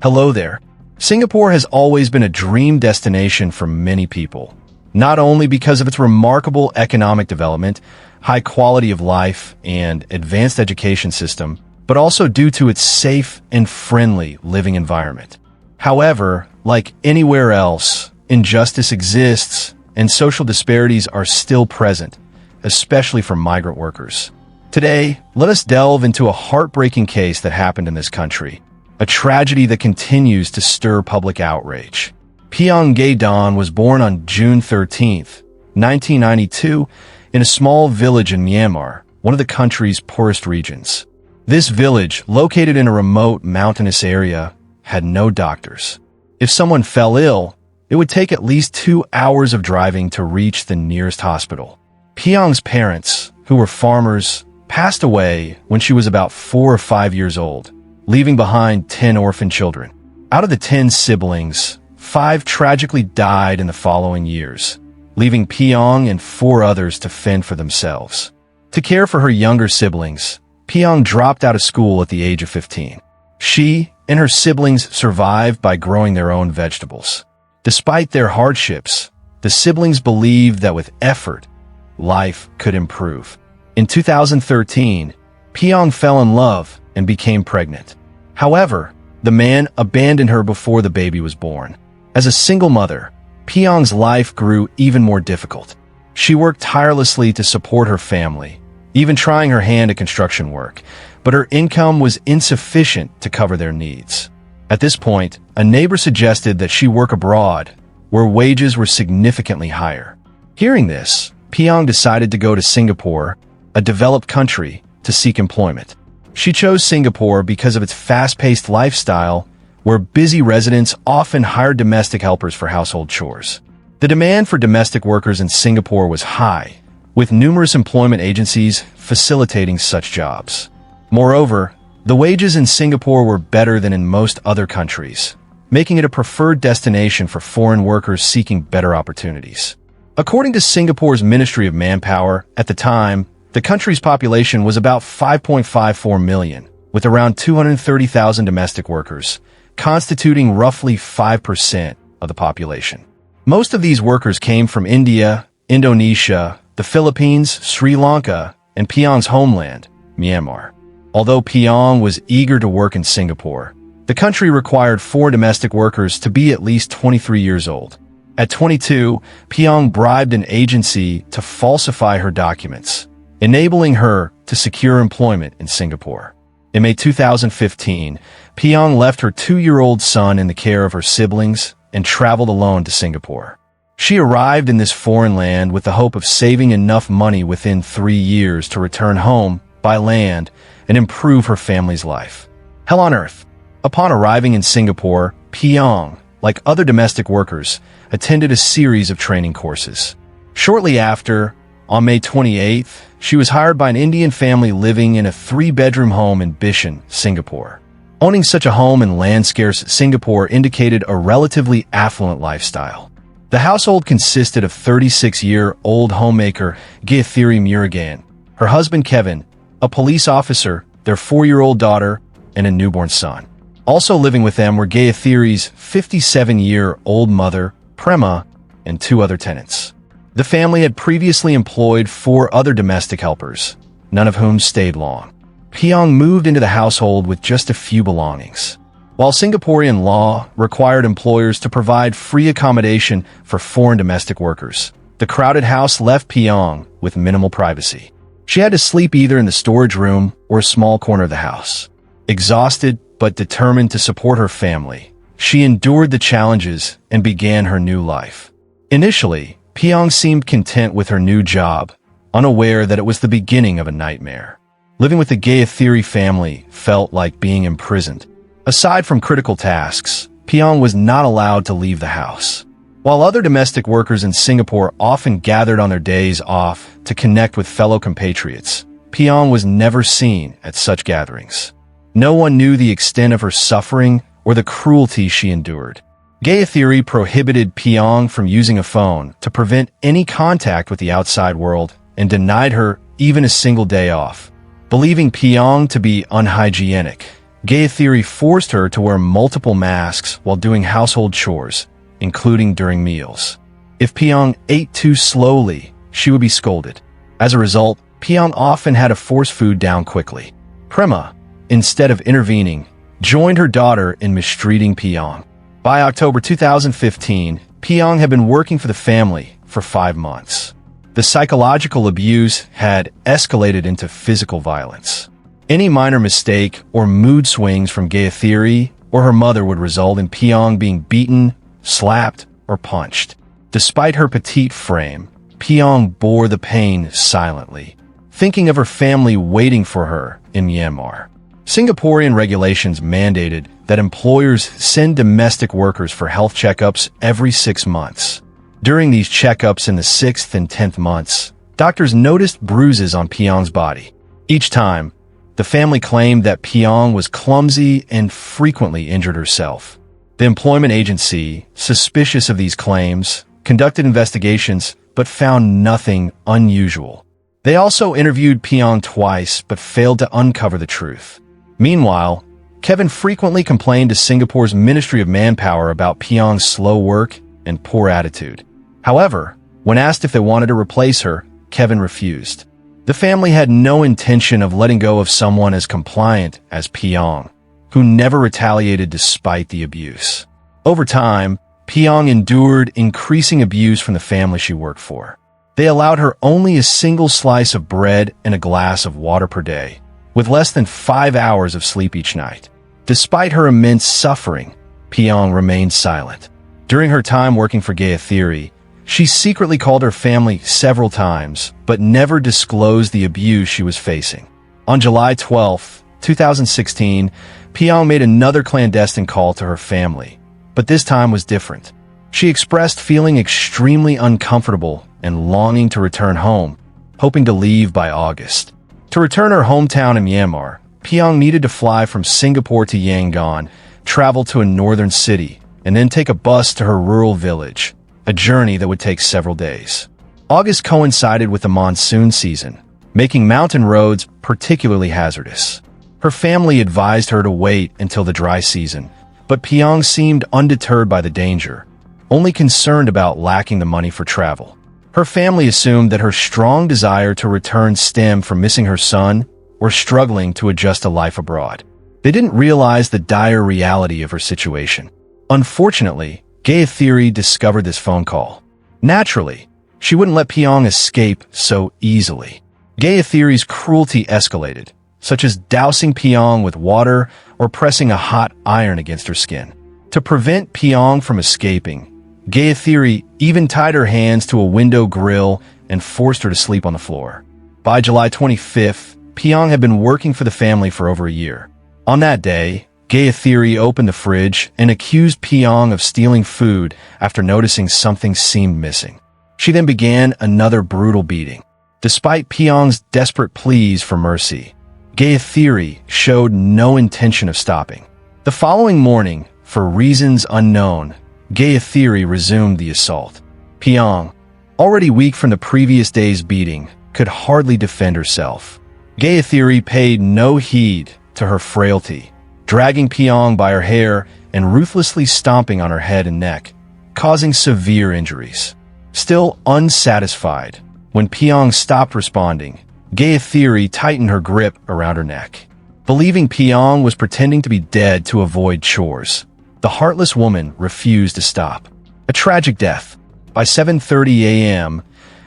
Hello there. Singapore has always been a dream destination for many people, not only because of its remarkable economic development, high quality of life, and advanced education system, but also due to its safe and friendly living environment. However, like anywhere else, injustice exists and social disparities are still present, especially for migrant workers. Today, let us delve into a heartbreaking case that happened in this country, a tragedy that continues to stir public outrage. Piang Gay Dan was born on June 13, 1992, in a small village in Myanmar, one of the country's poorest regions. This village, located in a remote mountainous area, had no doctors. If someone fell ill, it would take at least 2 hours of driving to reach the nearest hospital. Piang's parents, who were farmers, passed away when she was about 4 or 5 years old, leaving behind 10 orphan children. Out of the 10 siblings, 5 tragically died in the following years, leaving Piang and 4 others to fend for themselves. To care for her younger siblings, Piang dropped out of school at the age of 15. She and her siblings survived by growing their own vegetables. Despite their hardships, the siblings believed that with effort, life could improve. In 2013, Piang fell in love and became pregnant. However, the man abandoned her before the baby was born. As a single mother, Piang's life grew even more difficult. She worked tirelessly to support her family, even trying her hand at construction work, but her income was insufficient to cover their needs. At this point, a neighbor suggested that she work abroad, where wages were significantly higher. Hearing this, Piang decided to go to Singapore, a developed country, to seek employment. She chose Singapore because of its fast-paced lifestyle, where busy residents often hired domestic helpers for household chores. The demand for domestic workers in Singapore was high, with numerous employment agencies facilitating such jobs. Moreover, the wages in Singapore were better than in most other countries, making it a preferred destination for foreign workers seeking better opportunities. According to Singapore's Ministry of Manpower, at the time, the country's population was about 5.54 million, with around 230,000 domestic workers, constituting roughly 5% of the population. Most of these workers came from India, Indonesia, the Philippines, Sri Lanka, and Piang's homeland, Myanmar. Although Piang was eager to work in Singapore, the country required 4 domestic workers to be at least 23 years old. At 22, Piang bribed an agency to falsify her documents, enabling her to secure employment in Singapore. In May 2015, Piang left her 2-year-old son in the care of her siblings and traveled alone to Singapore. She arrived in this foreign land with the hope of saving enough money within 3 years to return home by land and improve her family's life. Hell on earth. Upon arriving in Singapore, Piang, like other domestic workers, attended a series of training courses. Shortly after, on May 28th, she was hired by an Indian family living in a 3-bedroom home in Bishan, Singapore. Owning such a home in land-scarce Singapore indicated a relatively affluent lifestyle. The household consisted of 36-year-old homemaker Gayatri Murugan, her husband Kevin, a police officer, their 4-year-old daughter, and a newborn son. Also living with them were Gayathiri's 57-year-old mother, Prema, and 2 other tenants. The family had previously employed 4 other domestic helpers, none of whom stayed long. Piang moved into the household with just a few belongings. While Singaporean law required employers to provide free accommodation for foreign domestic workers, the crowded house left Piang with minimal privacy. She had to sleep either in the storage room or a small corner of the house. Exhausted but determined to support her family, she endured the challenges and began her new life. Initially, Piang seemed content with her new job, unaware that it was the beginning of a nightmare. Living with the Gayathiri family felt like being imprisoned. Aside from critical tasks, Piang was not allowed to leave the house. While other domestic workers in Singapore often gathered on their days off to connect with fellow compatriots, Piang was never seen at such gatherings. No one knew the extent of her suffering or the cruelty she endured. Gayathiri prohibited Piang from using a phone to prevent any contact with the outside world and denied her even a single day off. Believing Piang to be unhygienic, Gayathiri forced her to wear multiple masks while doing household chores, including during meals. If Pyong ate too slowly, she would be scolded. As a result, Pyong often had to force food down quickly. Prema, instead of intervening, joined her daughter in mistreating Pyong. By October 2015, Pyong had been working for the family for 5 months. The psychological abuse had escalated into physical violence. Any minor mistake or mood swings from Gayathiri or her mother would result in Pyong being beaten, slapped, or punched. Despite her petite frame, Pyong bore the pain silently, thinking of her family waiting for her in Myanmar. Singaporean regulations mandated that employers send domestic workers for health checkups every 6 months. During these checkups in the 6th and 10th months, doctors noticed bruises on Pyong's body. Each time, the family claimed that Pyong was clumsy and frequently injured herself. The employment agency, suspicious of these claims, conducted investigations but found nothing unusual. They also interviewed Pyong twice but failed to uncover the truth. Meanwhile, Kevin frequently complained to Singapore's Ministry of Manpower about Pyong's slow work and poor attitude. However, when asked if they wanted to replace her, Kevin refused. The family had no intention of letting go of someone as compliant as Pyong, who never retaliated despite the abuse. Over time, Pyong endured increasing abuse from the family she worked for. They allowed her only a single slice of bread and a glass of water per day, with less than 5 hours of sleep each night. Despite her immense suffering, Pyong remained silent. During her time working for Gayathiri, she secretly called her family several times, but never disclosed the abuse she was facing. On July 12, 2016, Pyong made another clandestine call to her family, but this time was different. She expressed feeling extremely uncomfortable and longing to return home, hoping to leave by August. To return her hometown in Myanmar, Pyong needed to fly from Singapore to Yangon, travel to a northern city, and then take a bus to her rural village, a journey that would take several days. August coincided with the monsoon season, making mountain roads particularly hazardous. Her family advised her to wait until the dry season, but Pyong seemed undeterred by the danger, only concerned about lacking the money for travel. Her family assumed that her strong desire to return stemmed from missing her son or struggling to adjust to life abroad. They didn't realize the dire reality of her situation. Unfortunately, Gayathiri discovered this phone call. Naturally, she wouldn't let Pyong escape so easily. Gayathiri's cruelty escalated, such as dousing Pyong with water or pressing a hot iron against her skin. To prevent Pyong from escaping, Gayathiri even tied her hands to a window grill and forced her to sleep on the floor. By July 25th, Pyong had been working for the family for over a year. On that day, Gayathiri opened the fridge and accused Pyong of stealing food after noticing something seemed missing. She then began another brutal beating. Despite Pyong's desperate pleas for mercy, Gayathiri showed no intention of stopping. The following morning, for reasons unknown, Gayathiri resumed the assault. Pyong, already weak from the previous day's beating, could hardly defend herself. Gayathiri paid no heed to her frailty, dragging Pyong by her hair and ruthlessly stomping on her head and neck, causing severe injuries. Still unsatisfied, when Pyong stopped responding, Gayathiri tightened her grip around her neck. Believing Pyong was pretending to be dead to avoid chores, the heartless woman refused to stop. A tragic death. By 7:30 a.m.,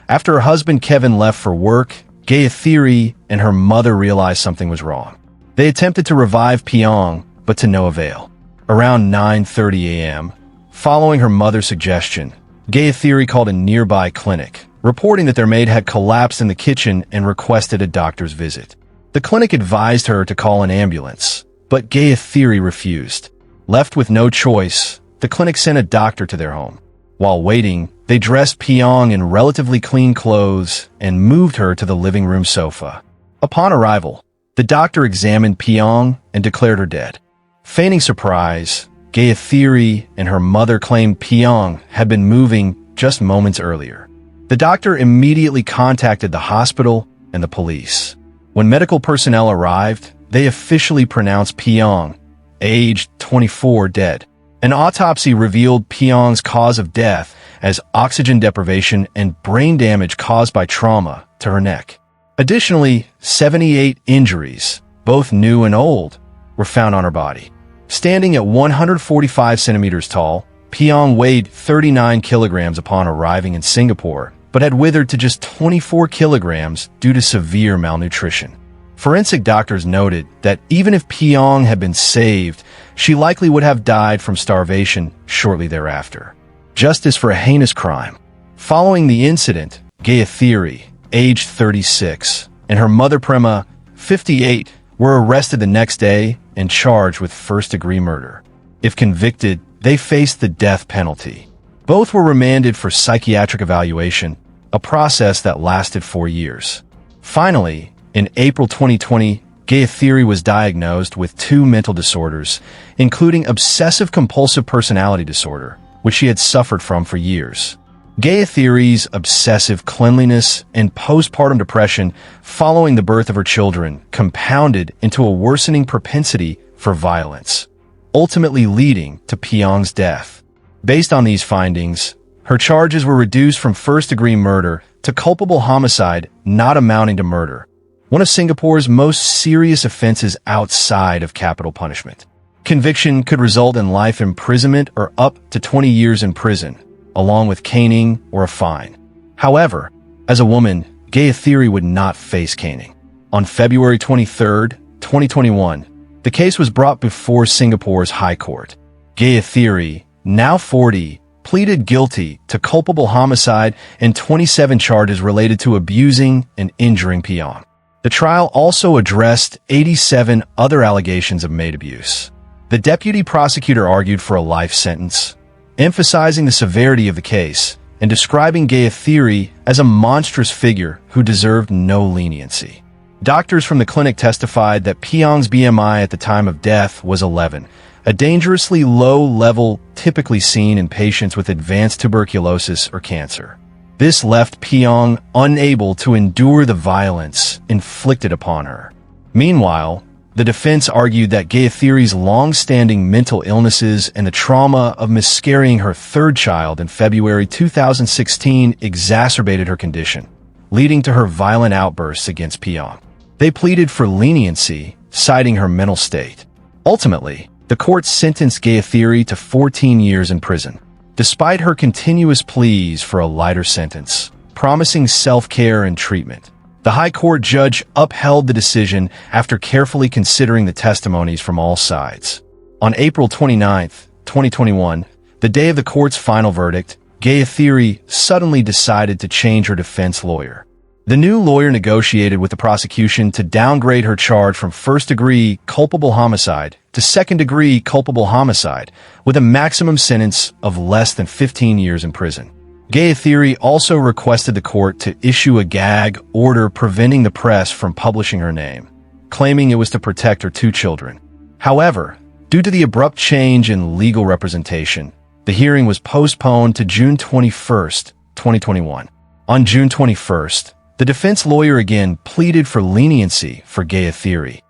after her husband Kevin left for work, Gayathiri and her mother realized something was wrong. They attempted to revive Pyong, but to no avail. Around 9:30 a.m., following her mother's suggestion, Gayathiri called a nearby clinic, reporting that their maid had collapsed in the kitchen and requested a doctor's visit. The clinic advised her to call an ambulance, but Gayathiri refused. Left with no choice, the clinic sent a doctor to their home. While waiting, they dressed Pyong in relatively clean clothes and moved her to the living room sofa. Upon arrival, the doctor examined Pyong and declared her dead. Feigning surprise, Gayathiri and her mother claimed Pyong had been moving just moments earlier. The doctor immediately contacted the hospital and the police. When medical personnel arrived, they officially pronounced Pyong aged 24, dead. An autopsy revealed Pyong's cause of death as oxygen deprivation and brain damage caused by trauma to her neck. Additionally, 78 injuries, both new and old, were found on her body. Standing at 145 centimeters tall, Pyong weighed 39 kilograms upon arriving in Singapore, but had withered to just 24 kilograms due to severe malnutrition. Forensic doctors noted that even if Pyong had been saved, she likely would have died from starvation shortly thereafter. Justice for a heinous crime. Following the incident, Gayathiri, aged 36, and her mother Prema, 58, were arrested the next day and charged with first-degree murder. If convicted, they faced the death penalty. Both were remanded for psychiatric evaluation, a process that lasted 4 years. Finally, in April 2020, Gayathiri was diagnosed with 2 mental disorders, including obsessive-compulsive personality disorder, which she had suffered from for years. Gayathiri's obsessive cleanliness and postpartum depression following the birth of her children compounded into a worsening propensity for violence, ultimately leading to Pyong's death. Based on these findings, her charges were reduced from first-degree murder to culpable homicide not amounting to murder, one of Singapore's most serious offenses outside of capital punishment. Conviction could result in life imprisonment or up to 20 years in prison, along with caning or a fine. However, as a woman, Gayathiri would not face caning. On February 23, 2021, the case was brought before Singapore's High Court. Gayathiri, now 40, pleaded guilty to culpable homicide and 27 charges related to abusing and injuring Pyong. The trial also addressed 87 other allegations of maid abuse. The deputy prosecutor argued for a life sentence, emphasizing the severity of the case and describing Gayathiri as a monstrous figure who deserved no leniency. Doctors from the clinic testified that Pyong's BMI at the time of death was 11, a dangerously low level typically seen in patients with advanced tuberculosis or cancer. This left Pyong unable to endure the violence inflicted upon her. Meanwhile, the defense argued that Gayathiri's long-standing mental illnesses and the trauma of miscarrying her 3rd child in February 2016 exacerbated her condition, leading to her violent outbursts against Pyong. They pleaded for leniency, citing her mental state. Ultimately, the court sentenced Gayathiri to 14 years in prison, despite her continuous pleas for a lighter sentence, promising self-care and treatment. The High Court judge upheld the decision after carefully considering the testimonies from all sides. On April 29, 2021, the day of the court's final verdict, Gayathiri suddenly decided to change her defense lawyer. The new lawyer negotiated with the prosecution to downgrade her charge from first-degree culpable homicide to second-degree culpable homicide, with a maximum sentence of less than 15 years in prison. Gayathiri also requested the court to issue a gag order preventing the press from publishing her name, claiming it was to protect her 2 children. However, due to the abrupt change in legal representation, the hearing was postponed to June 21, 2021. On June 21st, the defense lawyer again pleaded for leniency for Gayathiri,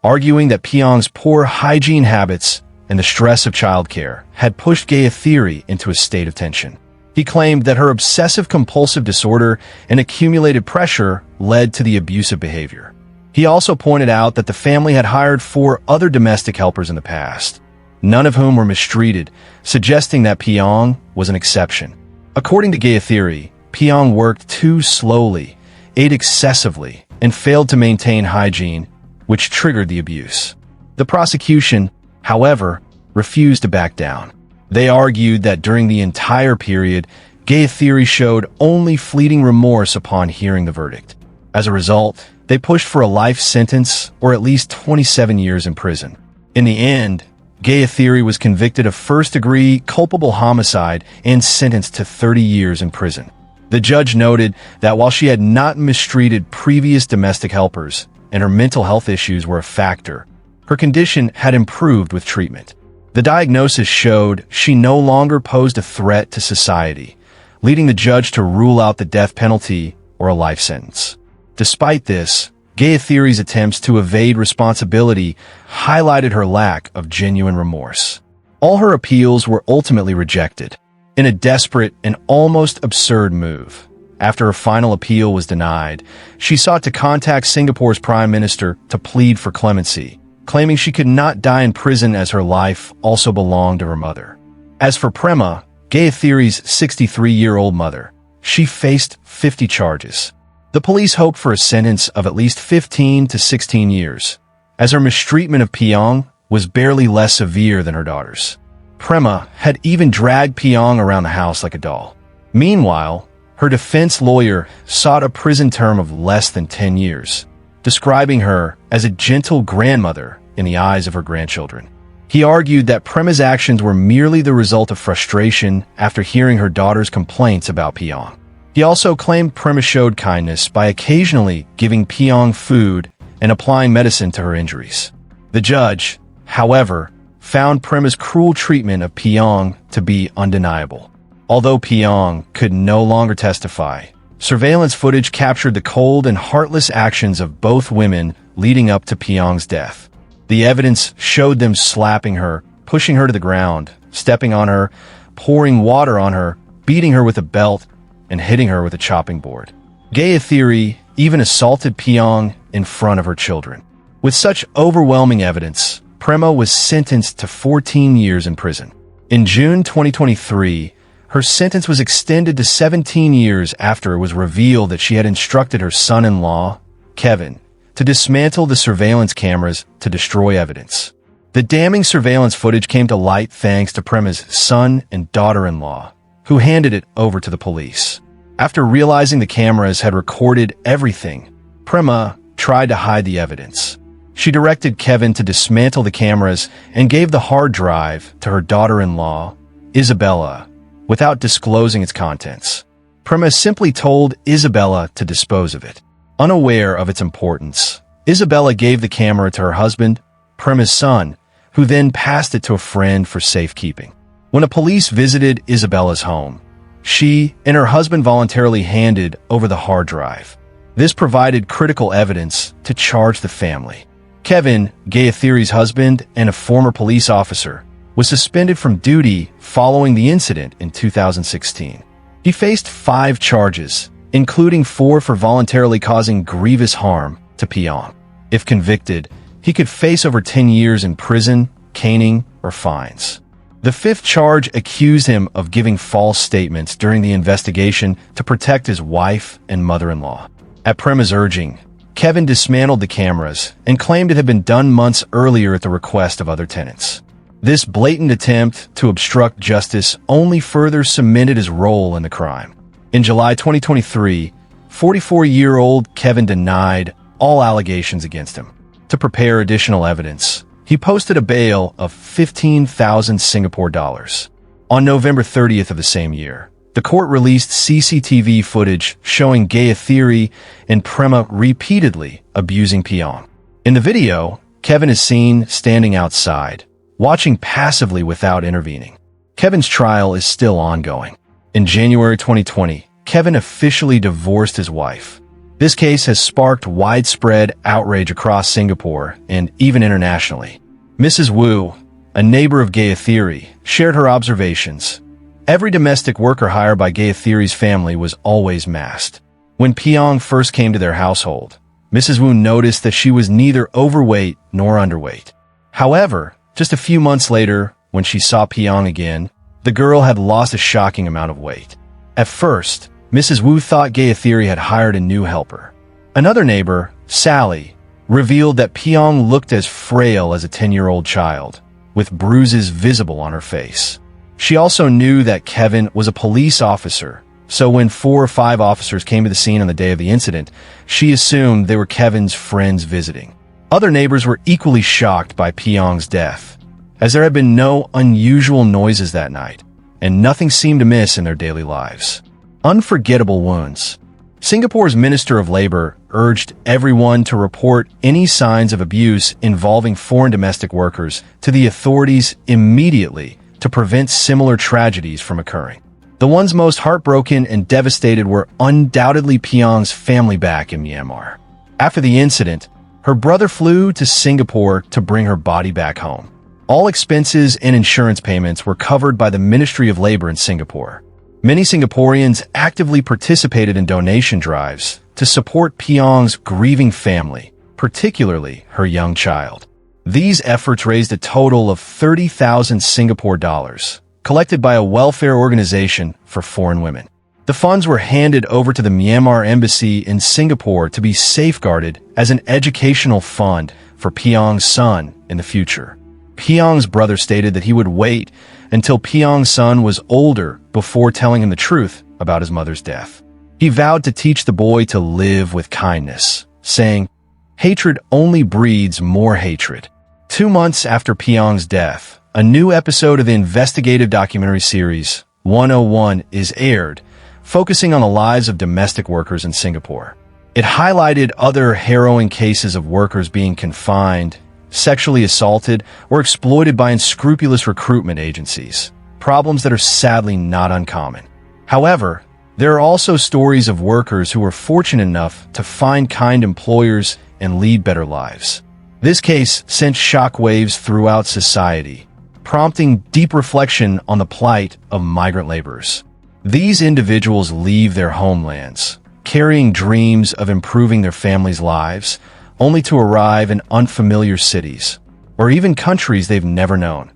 arguing that Pyong's poor hygiene habits and the stress of childcare had pushed Gayathiri into a state of tension. He claimed that her obsessive-compulsive disorder and accumulated pressure led to the abusive behavior. He also pointed out that the family had hired 4 other domestic helpers in the past, none of whom were mistreated, suggesting that Pyong was an exception. According to Gayathiri, Pyong worked too slowly, ate excessively, and failed to maintain hygiene, which triggered the abuse. The prosecution, however, refused to back down. They argued that during the entire period, Gayathiri showed only fleeting remorse upon hearing the verdict. As a result, they pushed for a life sentence or at least 27 years in prison. In the end, Gayathiri was convicted of first-degree culpable homicide and sentenced to 30 years in prison. The judge noted that while she had not mistreated previous domestic helpers and her mental health issues were a factor, her condition had improved with treatment. The diagnosis showed she no longer posed a threat to society, leading the judge to rule out the death penalty or a life sentence. Despite this, Gayathiri's attempts to evade responsibility highlighted her lack of genuine remorse. All her appeals were ultimately rejected. In a desperate and almost absurd move, after her final appeal was denied, she sought to contact Singapore's Prime Minister to plead for clemency, claiming she could not die in prison as her life also belonged to her mother. As for Prema, Gayathiri's 63-year-old mother, she faced 50 charges. The police hoped for a sentence of at least 15 to 16 years, as her mistreatment of Piong was barely less severe than her daughter's. Prema had even dragged Piong around the house like a doll. Meanwhile, her defense lawyer sought a prison term of less than 10 years, describing her as a gentle grandmother in the eyes of her grandchildren. He argued that Prema's actions were merely the result of frustration after hearing her daughter's complaints about Piong. He also claimed Prema showed kindness by occasionally giving Piong food and applying medicine to her injuries. The judge, however, found Prema's cruel treatment of Piong to be undeniable. Although Piong could no longer testify, surveillance footage captured the cold and heartless actions of both women leading up to Piong's death. The evidence showed them slapping her, pushing her to the ground, stepping on her, pouring water on her, beating her with a belt, and hitting her with a chopping board. Gayathiri even assaulted Piong in front of her children. With such overwhelming evidence, Prema was sentenced to 14 years in prison. In June 2023, her sentence was extended to 17 years after it was revealed that she had instructed her son-in-law, Kevin, to dismantle the surveillance cameras to destroy evidence. The damning surveillance footage came to light thanks to Prema's son and daughter-in-law, who handed it over to the police. After realizing the cameras had recorded everything, Prema tried to hide the evidence. She directed Kevin to dismantle the cameras and gave the hard drive to her daughter-in-law, Isabella, without disclosing its contents. Prema simply told Isabella to dispose of it. Unaware of its importance, Isabella gave the camera to her husband, Prema's son, who then passed it to a friend for safekeeping. When the police visited Isabella's home, she and her husband voluntarily handed over the hard drive. This provided critical evidence to charge the family. Kevin, Gayathiri's husband and a former police officer, was suspended from duty following the incident in 2016. He faced 5 charges, including 4 for voluntarily causing grievous harm to Piong. If convicted, he could face over 10 years in prison, caning, or fines. The 5th charge accused him of giving false statements during the investigation to protect his wife and mother-in-law. At Prema's urging, Kevin dismantled the cameras and claimed it had been done months earlier at the request of other tenants. This blatant attempt to obstruct justice only further cemented his role in the crime. In July 2023, 44-year-old Kevin denied all allegations against him. To prepare additional evidence, he posted a bail of 15,000 Singapore dollars. On November 30th of the same year, the court released CCTV footage showing Gayathiri and Prema repeatedly abusing Piong. In the video, Kevin is seen standing outside, watching passively without intervening. Kevin's trial is still ongoing. In January 2020, Kevin officially divorced his wife. This case has sparked widespread outrage across Singapore and even internationally. Mrs. Wu, a neighbor of Gayathiri, shared her observations. Every domestic worker hired by Gayathiri's family was always masked. When Piong first came to their household, Mrs. Wu noticed that she was neither overweight nor underweight. However, just a few months later, when she saw Piong again, the girl had lost a shocking amount of weight. At first, Mrs. Wu thought Gayathiri had hired a new helper. Another neighbor, Sally, revealed that Piong looked as frail as a 10-year-old child, with bruises visible on her face. She also knew that Kevin was a police officer, so when 4 or 5 officers came to the scene on the day of the incident, she assumed they were Kevin's friends visiting. Other neighbors were equally shocked by Piong's death, as there had been no unusual noises that night, and nothing seemed amiss in their daily lives. Unforgettable wounds. Singapore's Minister of Labor urged everyone to report any signs of abuse involving foreign domestic workers to the authorities immediately to prevent similar tragedies from occurring. The ones most heartbroken and devastated were undoubtedly Piong's family back in Myanmar. After the incident, her brother flew to Singapore to bring her body back home. All expenses and insurance payments were covered by the Ministry of Labor in Singapore. Many Singaporeans actively participated in donation drives to support Piong's grieving family, particularly her young child. These efforts raised a total of 30,000 Singapore dollars, collected by a welfare organization for foreign women. The funds were handed over to the Myanmar Embassy in Singapore to be safeguarded as an educational fund for Piong's son in the future. Piong's brother stated that he would wait until Piong's son was older before telling him the truth about his mother's death. He vowed to teach the boy to live with kindness, saying, "Hatred only breeds more hatred." 2 months after Piong's death, a new episode of the investigative documentary series 101 is aired, focusing on the lives of domestic workers in Singapore. It highlighted other harrowing cases of workers being confined, sexually assaulted, or exploited by unscrupulous recruitment agencies, problems that are sadly not uncommon. However, there are also stories of workers who were fortunate enough to find kind employers and lead better lives. This case sent shockwaves throughout society, prompting deep reflection on the plight of migrant laborers. These individuals leave their homelands, carrying dreams of improving their families' lives, only to arrive in unfamiliar cities, or even countries they've never known,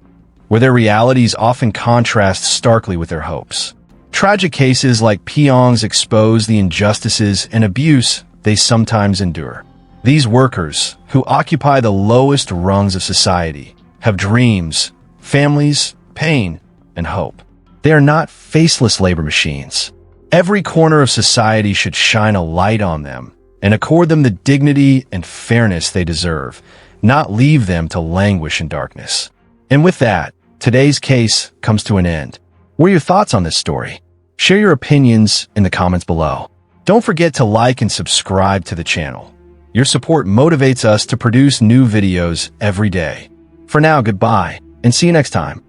where their realities often contrast starkly with their hopes. Tragic cases like Piong's expose the injustices and abuse they sometimes endure. These workers, who occupy the lowest rungs of society, have dreams, families, pain, and hope. They are not faceless labor machines. Every corner of society should shine a light on them and accord them the dignity and fairness they deserve, not leave them to languish in darkness. And with that, today's case comes to an end. What are your thoughts on this story? Share your opinions in the comments below. Don't forget to like and subscribe to the channel. Your support motivates us to produce new videos every day. For now, goodbye, and see you next time.